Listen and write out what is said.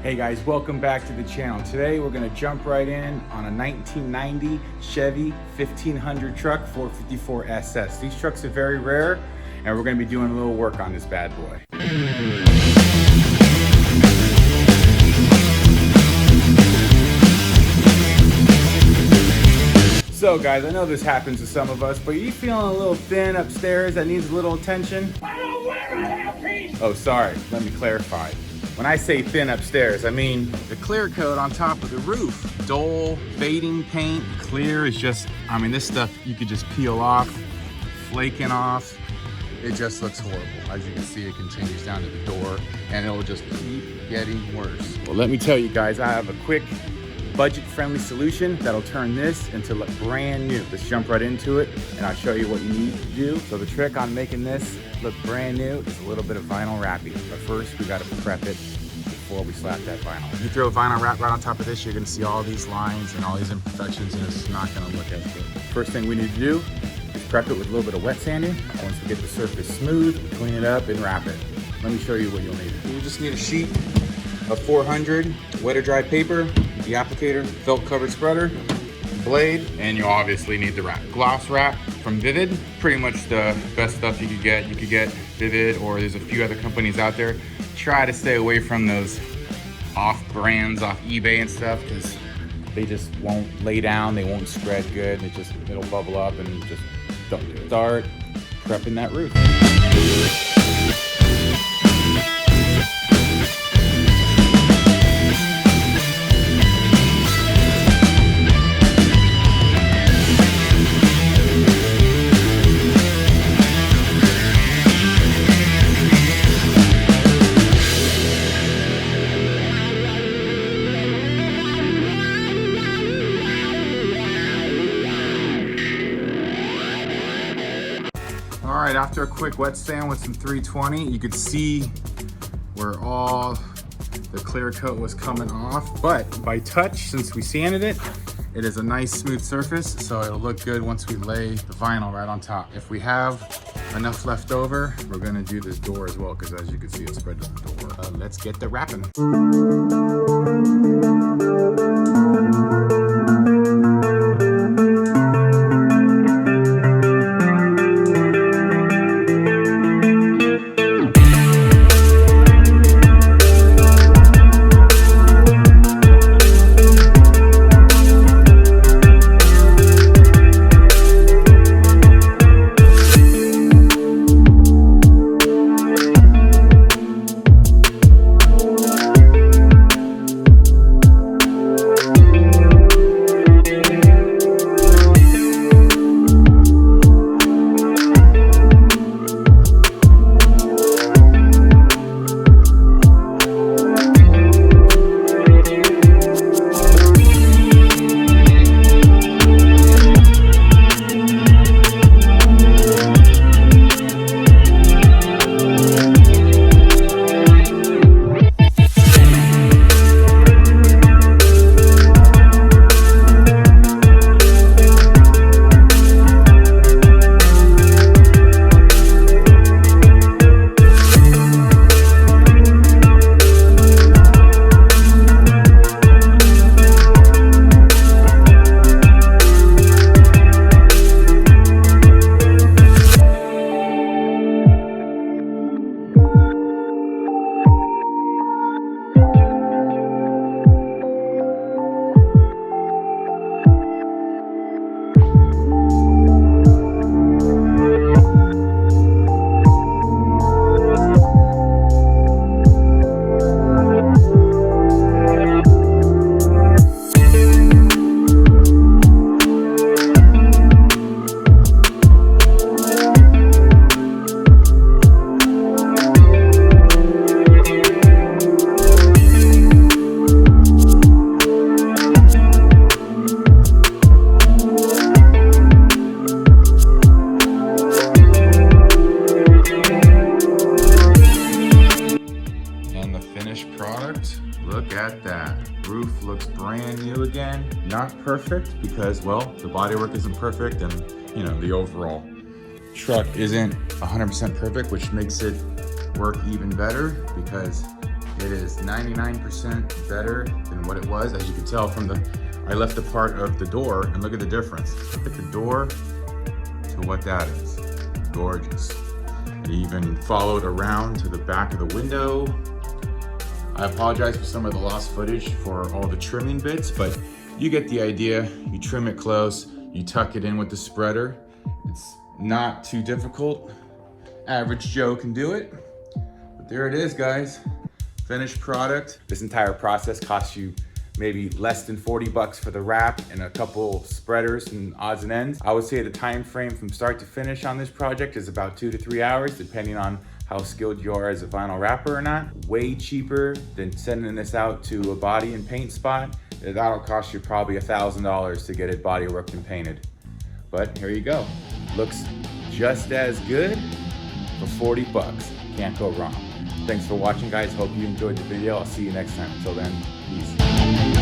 Hey guys, welcome back to the channel. Today we're gonna jump right in on a 1990 Chevy 1500 truck, 454 SS. These trucks are very rare and we're gonna be doing a little work on this bad boy. So guys, I know this happens to some of us, but are you feeling a little thin upstairs that needs a little attention? I don't wear a hairpiece! Oh, sorry, let me clarify. When I say thin upstairs, I mean the clear coat on top of the roof. Dull, fading paint. Clear is just, I mean, this stuff you could just peel off, flaking off. It just looks horrible. As you can see, it continues down to the door and it'll just keep getting worse. Well, let me tell you guys, I have a quick budget-friendly solution that'll turn this into look brand new. Let's jump right into it and I'll show you what you need to do. So the trick on making this look brand new is a little bit of vinyl wrapping. But first we gotta prep it before we slap that vinyl. If you throw vinyl wrap right on top of this, you're gonna see all these lines and all these imperfections and it's not gonna look as good. First thing we need to do is prep it with a little bit of wet sanding. Once we get the surface smooth, clean it up and wrap it. Let me show you what you'll need. You just need a sheet of 400 wet or dry paper, the applicator, felt covered spreader, blade, and you obviously need the wrap. Gloss wrap from Vivid, pretty much the best stuff you could get. You could get Vivid or there's a few other companies out there. Try to stay away from those off brands, off eBay and stuff, because they just won't lay down, they won't spread good, it'll bubble up and just don't do it. Start prepping that roof. All right, after a quick wet sand with some 320, you could see where all the clear coat was coming off. But by touch, since we sanded it, it is a nice smooth surface, so it'll look good once we lay the vinyl right on top. If we have enough left over, we're gonna do this door as well, because as you can see, it's spread to the door. Let's get the wrapping. Look at that. Roof looks brand new again. Not perfect because, well, the bodywork isn't perfect and, you know, the overall truck isn't 100% perfect, which makes it work even better because It is 99% better than what it was. As you can tell from I left the part of the door, and look at the difference. Look at the door to what that is. Gorgeous. It even followed around to the back of the window. I apologize for some of the lost footage for all the trimming bits, but you get the idea. You trim it close, you tuck it in with the spreader. It's not too difficult. Average Joe can do it. But there it is, guys. Finished product. This entire process costs you maybe less than 40 bucks for the wrap and a couple spreaders and odds and ends. I would say the time frame from start to finish on this project is about 2 to 3 hours, depending on how skilled you are as a vinyl wrapper or not. Way cheaper than sending this out to a body and paint spot. That'll cost you probably $1,000 to get it body worked and painted. But here you go. Looks just as good for 40 bucks. Can't go wrong. Thanks for watching, guys. Hope you enjoyed the video. I'll see you next time. Until then, peace.